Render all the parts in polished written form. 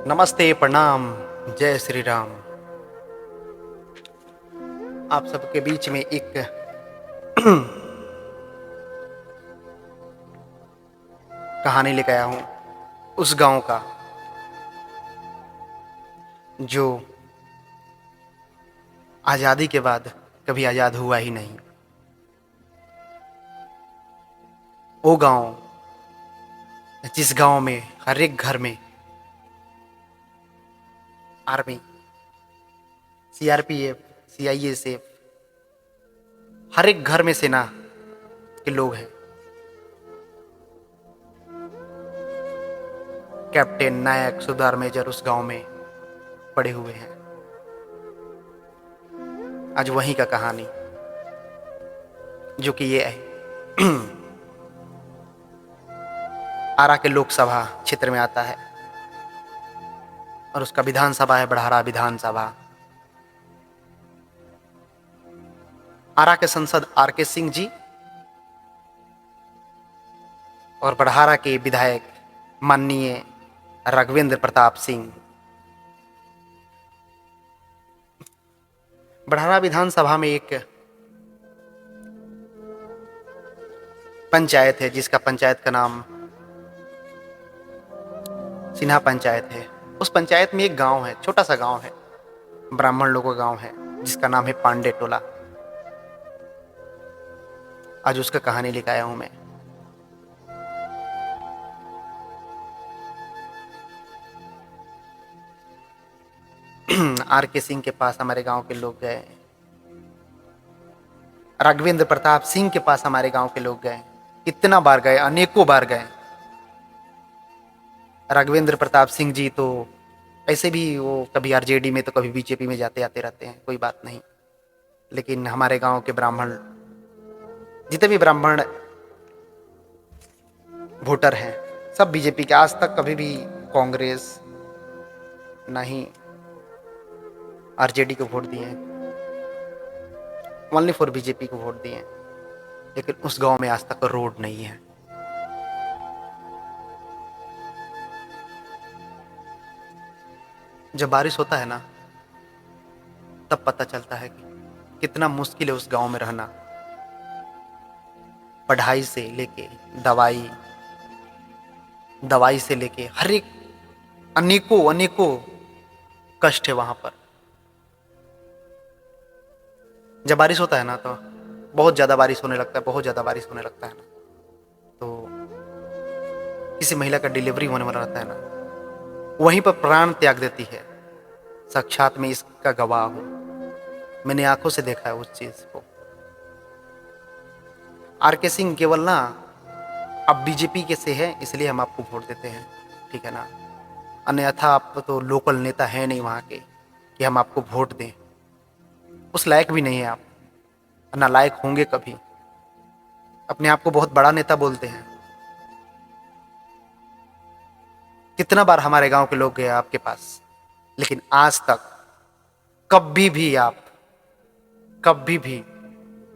नमस्ते, प्रणाम, जय श्री राम। आप सबके बीच में एक कहानी लेकर आया हूँ उस गांव का जो आज़ादी के बाद कभी आज़ाद हुआ ही नहीं। वो गांव जिस गांव में हर एक घर में आर्मी, सीआरपीएफ, सीआईएसएफ, हर एक घर में सेना के लोग हैं। कैप्टन, नायक, सुधार मेजर उस गांव में पड़े हुए हैं। आज वहीं का कहानी जो कि ये है आरा के लोकसभा क्षेत्र में आता है और उसका विधानसभा है बड़हरा विधानसभा। आरा के सांसद आर के सिंह जी और बड़हारा के विधायक माननीय राघवेंद्र प्रताप सिंह। बड़हरा विधानसभा में एक पंचायत है जिसका पंचायत का नाम सिन्हा पंचायत है। उस पंचायत में एक गांव है, छोटा सा गांव है, ब्राह्मण लोगों का गांव है जिसका नाम है पांडे टोला। आज उसका कहानी लेकर आया हूं मैं। आर के सिंह के पास हमारे गांव के लोग गए, राघवेंद्र प्रताप सिंह के पास हमारे गांव के लोग गए। कितना बार गए, अनेकों बार गए। राघवेंद्र प्रताप सिंह जी तो ऐसे भी वो कभी आरजेडी में तो कभी बीजेपी में जाते आते रहते हैं, कोई बात नहीं। लेकिन हमारे गांव के ब्राह्मण, जितने भी ब्राह्मण वोटर हैं, सब बीजेपी के। आज तक कभी भी कांग्रेस नहीं आरजेडी को वोट दिए हैं, ओनली फॉर बीजेपी को वोट दिए हैं। लेकिन उस गांव में आज तक रोड नहीं है। जब बारिश होता है ना, तब पता चलता है कि कितना मुश्किल है उस गांव में रहना। पढ़ाई से लेके दवाई से लेके हर एक अनेकों अनेकों कष्ट है वहां पर। जब बारिश होता है ना, तो बहुत ज्यादा बारिश होने लगता है, बहुत ज्यादा बारिश होने लगता है ना, तो किसी महिला का डिलीवरी होने वाला रहता है ना, वहीं पर प्राण त्याग देती है। साक्षात में इसका गवाह हूं, मैंने आंखों से देखा है उस चीज को। आर के सिंह केवल ना अब बीजेपी के से है इसलिए हम आपको वोट देते हैं, ठीक है ना। अन्यथा आप तो लोकल नेता है नहीं वहां के कि हम आपको वोट दें। उस लायक भी नहीं है आप, ना लायक होंगे कभी। अपने आप को बहुत बड़ा नेता बोलते हैं। कितना बार हमारे गांव के लोग गए आपके पास, लेकिन आज तक कभी भी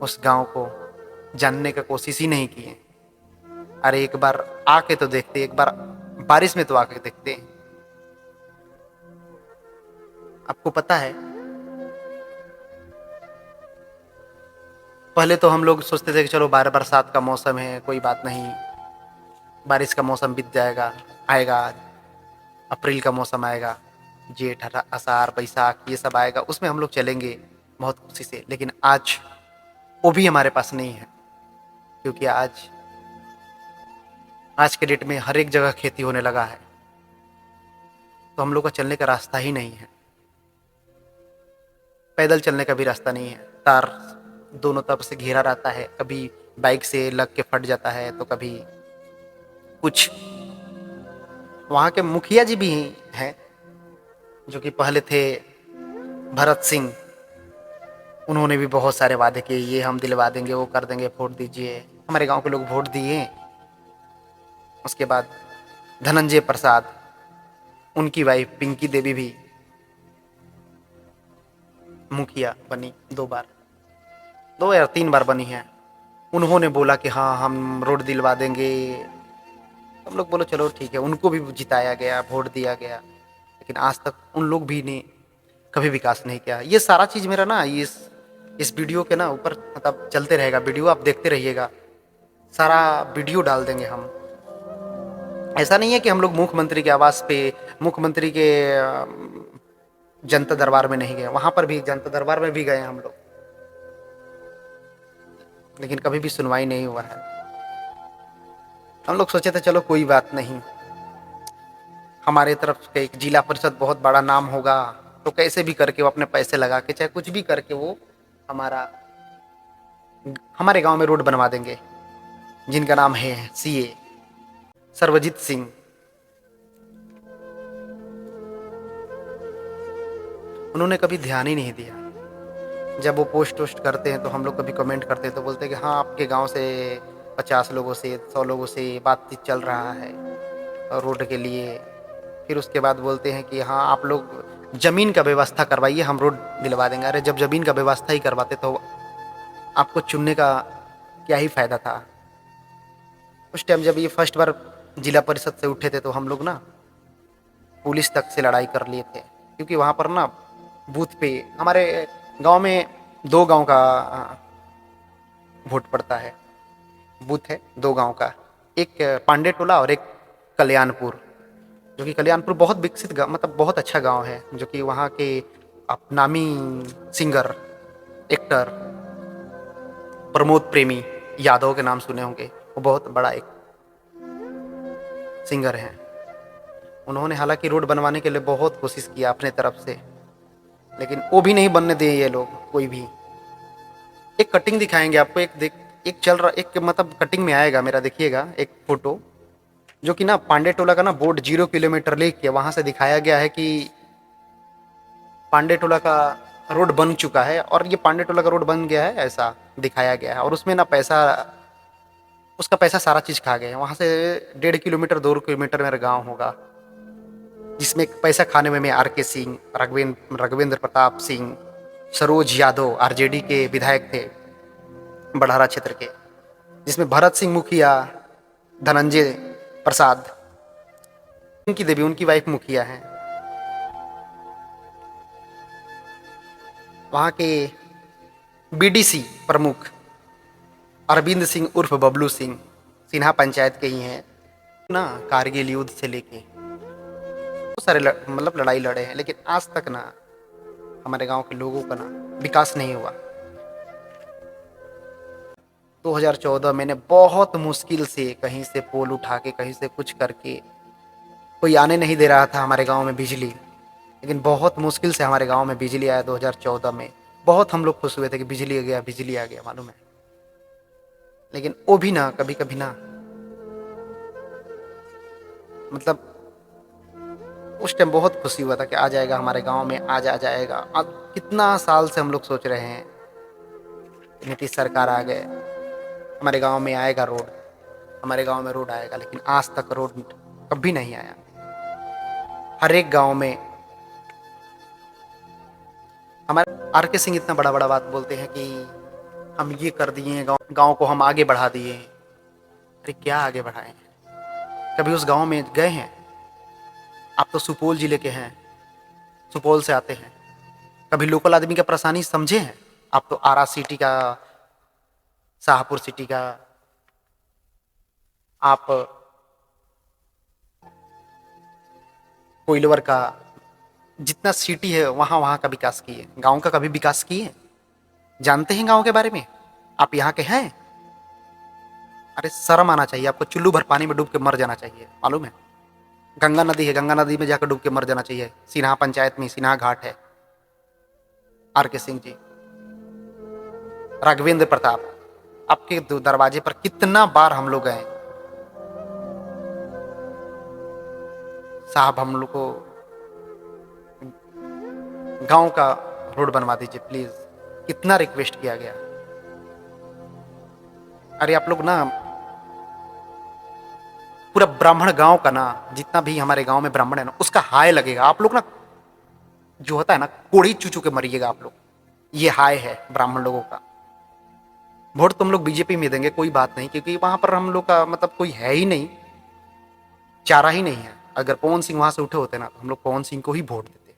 उस गांव को जानने का कोशिश ही नहीं किए। अरे एक बार आके तो देखते, एक बार बारिश में तो आके देखते। आपको पता है, पहले तो हम लोग सोचते थे कि चलो बरसात का मौसम है, कोई बात नहीं, बारिश का मौसम बीत जाएगा, आएगा अप्रैल का मौसम आएगा, जेठ, आषाढ़, बैसाख, ये सब आएगा, उसमें हम लोग चलेंगे बहुत खुशी से। लेकिन आज वो भी हमारे पास नहीं है, क्योंकि आज के डेट में हर एक जगह खेती होने लगा है, तो हम लोग का चलने का रास्ता ही नहीं है। पैदल चलने का भी रास्ता नहीं है। तार दोनों तरफ से घेरा रहता है, कभी बाइक से लग के फट जाता है, तो कभी कुछ। वहां के मुखिया जी भी हैं जो कि पहले थे भरत सिंह। उन्होंने भी बहुत सारे वादे किए, ये हम दिलवा देंगे, वो कर देंगे, वोट दीजिए। हमारे गांव के लोग वोट दिए। उसके बाद धनंजय प्रसाद, उनकी वाइफ पिंकी देवी भी मुखिया बनी 2 या 3 बार बनी है। उन्होंने बोला कि हाँ हम रोड दिलवा देंगे। हम लोग बोलो चलो ठीक है, उनको भी जिताया गया, वोट दिया गया। लेकिन आज तक उन लोग भी ने कभी विकास नहीं किया। ये सारा चीज़ मेरा ना इस वीडियो के ना ऊपर मतलब चलते रहेगा, वीडियो आप देखते रहिएगा, सारा वीडियो डाल देंगे हम। ऐसा नहीं है कि हम लोग मुख्यमंत्री के आवास पे, मुख्यमंत्री के जनता दरबार में नहीं गए, वहां पर भी जनता दरबार में भी गए हम लोग, लेकिन कभी भी सुनवाई नहीं हुआ है। हम लोग सोचे थे चलो कोई बात नहीं, हमारे तरफ के एक जिला परिषद बहुत बड़ा नाम होगा, तो कैसे भी करके वो अपने पैसे लगा के चाहे कुछ भी करके वो हमारे गांव में रोड बनवा देंगे, जिनका नाम है सीए सर्वजीत सिंह। उन्होंने कभी ध्यान ही नहीं दिया। जब वो पोस्ट वोस्ट करते हैं तो हम लोग कभी कमेंट करते हैं तो बोलते हैं कि हाँ आपके गांव से 50 लोगों से 100 लोगों से बातचीत चल रहा है रोड के लिए। फिर उसके बाद बोलते हैं कि हाँ आप लोग ज़मीन का व्यवस्था करवाइए, हम रोड दिलवा देंगे। अरे जब ज़मीन का व्यवस्था ही करवाते तो आपको चुनने का क्या ही फ़ायदा था। उस टाइम जब ये फर्स्ट बार जिला परिषद से उठे थे तो हम लोग ना पुलिस तक से लड़ाई कर लिए थे, क्योंकि वहाँ पर ना बूथ पे हमारे गांव में 2 गांव का वोट पड़ता है, बूथ है 2 गांव का, एक पांडे टोला और एक कल्याणपुर, जो कि कल्याणपुर बहुत विकसित गाँव मतलब बहुत अच्छा गांव है, जो कि वहाँ के आप नामी सिंगर एक्टर प्रमोद प्रेमी यादव के नाम सुने होंगे, वो बहुत बड़ा एक सिंगर हैं। उन्होंने हालांकि रोड बनवाने के लिए बहुत कोशिश किया अपने तरफ से, लेकिन वो भी नहीं बनने दिए ये लोग कोई भी। एक कटिंग दिखाएंगे आपको, एक चल रहा, एक मतलब कटिंग में आएगा मेरा, देखिएगा एक फोटो, जो कि ना पांडे टोला का ना बोर्ड 0 किलोमीटर लेके वहां से दिखाया गया है कि पांडे टोला का रोड बन चुका है, और ये पांडे टोला का रोड बन गया है ऐसा दिखाया गया है। और उसमें ना उसका पैसा सारा चीज खा गया है। वहां से 1.5 किलोमीटर 2 किलोमीटर मेरा गाँव होगा, जिसमें पैसा खाने में मैं RK सिंह, रघुवेंद्र प्रताप सिंह, सरोज यादव RJD के विधायक थे बड़हरा क्षेत्र के, जिसमें भरत सिंह मुखिया, धनंजय प्रसाद, उनकी देवी उनकी वाइफ मुखिया हैं। वहाँ के BDC प्रमुख अरविंद सिंह उर्फ बबलू सिंह सिन्हा पंचायत के ही हैं ना। कारगिल युद्ध से लेके बहुत सारे मतलब लड़ाई लड़े हैं, लेकिन आज तक ना हमारे गांव के लोगों का ना विकास नहीं हुआ। 2014 मैंने बहुत मुश्किल से कहीं से पोल उठा के कहीं से कुछ करके, कोई आने नहीं दे रहा था हमारे गांव में बिजली, लेकिन बहुत मुश्किल से हमारे गांव में बिजली आया 2014 में। बहुत हम लोग खुश हुए थे कि बिजली आ गया, बिजली आ गया, मालूम है। लेकिन वो भी ना कभी कभी ना मतलब उस टाइम बहुत खुशी हुआ था कि आ जाएगा हमारे गांव में, आज आ जाएगा। अब कितना साल से हम लोग सोच रहे हैं, नीतीश सरकार आ गए, हमारे गांव में आएगा रोड, हमारे गांव में रोड आएगा, लेकिन आज तक रोड कभी नहीं आया। हर एक गांव में हमारे RK सिंह इतना बड़ा बड़ा बात बोलते हैं कि हम ये कर दिए, गांव को हम आगे बढ़ा दिए। अरे क्या आगे बढ़ाए हैं? कभी उस गांव में गए हैं? आप तो सुपौल जिले के हैं, सुपौल से आते हैं, कभी लोकल आदमी का परेशानी समझे हैं? आप तो आरा सिटी का, शाहपुर सिटी का, आप कोइलवर का, जितना सिटी है वहाँ वहाँ का विकास किए, गांव का कभी विकास किए? जानते हैं गांव के बारे में? आप यहाँ के हैं? अरे शर्म आना चाहिए आपको, चुल्लू भर पानी में डूब के मर जाना चाहिए, मालूम है। गंगा नदी है, गंगा नदी में जाकर डूब के मर जाना चाहिए। सिन्हा पंचायत में सिन्हा घाट है। RK सिंह जी, राघवेंद्र प्रताप, आपके दरवाजे पर कितना बार हम लोग गए साहब, हम लोग को गांव का रोड बनवा दीजिए प्लीज, कितना रिक्वेस्ट किया गया। अरे आप लोग ना पूरा ब्राह्मण गांव का ना, जितना भी हमारे गांव में ब्राह्मण है ना, उसका हाय लगेगा। आप लोग ना जो होता है ना, कोड़ी चूचू के मरिएगा आप लोग। ये हाय है ब्राह्मण लोगों का। वोट तुम लोग BJP में देंगे, कोई बात नहीं, क्योंकि वहां पर हम लोग का मतलब कोई है ही नहीं, चारा ही नहीं है। अगर पवन सिंह वहां से उठे होते ना तो हम लोग पवन सिंह को ही वोट देते।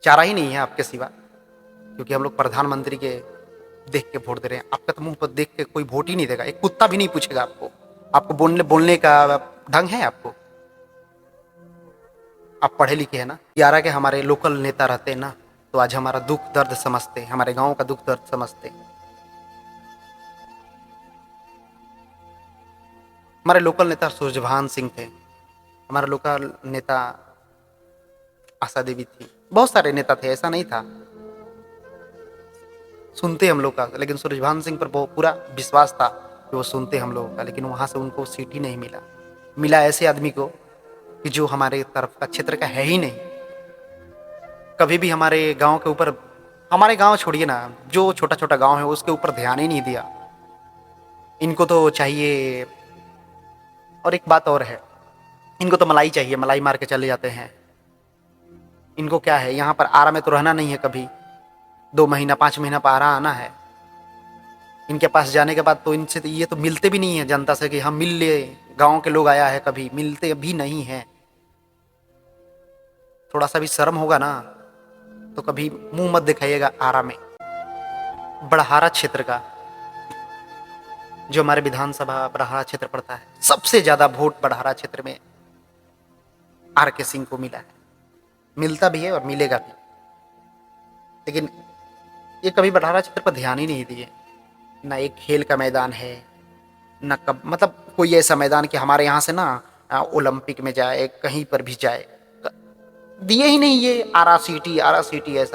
चारा ही नहीं है आपके सिवा, क्योंकि हम लोग प्रधानमंत्री के देख के वोट दे रहे हैं। आपका तो मुंह पर देख के कोई वोट ही नहीं देगा, एक कुत्ता भी नहीं पूछेगा आपको। आपको बोलने बोलने का ढंग है आपको? आप पढ़े लिखे हैं ना? 11 के हमारे लोकल नेता रहते ना तो आज हमारा दुख दर्द समझते, हमारे गांव का दुख दर्द समझते। हमारे लोकल नेता सूरजभान सिंह थे, हमारा लोकल नेता आशा देवी थी, बहुत सारे नेता थे, ऐसा नहीं था। सुनते हम लोग का, लेकिन सूरजभान सिंह पर बहुत पूरा विश्वास था कि वो सुनते हम लोगों का, लेकिन वहां से उनको सीट ही नहीं मिला। मिला ऐसे आदमी को कि जो हमारे तरफ का क्षेत्र का है ही नहीं। कभी भी हमारे गांव के ऊपर, हमारे गांव छोड़िए ना, जो छोटा छोटा गांव है उसके ऊपर ध्यान ही नहीं दिया। इनको तो चाहिए, और एक बात और है, इनको तो मलाई चाहिए, मलाई मार के चले जाते हैं। इनको क्या है, यहाँ पर आरा में तो रहना नहीं है कभी, 2 महीना 5 महीना पर आरा आना है। इनके पास जाने के बाद तो इनसे तो ये तो मिलते भी नहीं है जनता से कि हम मिल ले, गांव के लोग आया है, कभी मिलते भी नहीं है। थोड़ा सा भी शर्म होगा ना तो कभी मुंह मत दिखाइएगा आरा में। बड़हारा क्षेत्र का, जो हमारे विधानसभा बड़हारा क्षेत्र पड़ता है, सबसे ज्यादा वोट बड़हारा क्षेत्र में आर के सिंह को मिला है, मिलता भी है और मिलेगा भी। लेकिन ये कभी बड़हारा क्षेत्र पर ध्यान ही नहीं दिए। ना एक खेल का मैदान है, ना कब मतलब कोई ऐसा मैदान कि हमारे यहाँ से ना ओलंपिक में जाए, कहीं पर भी जाए, दिए ही नहीं। ये आरा सिटी ऐसा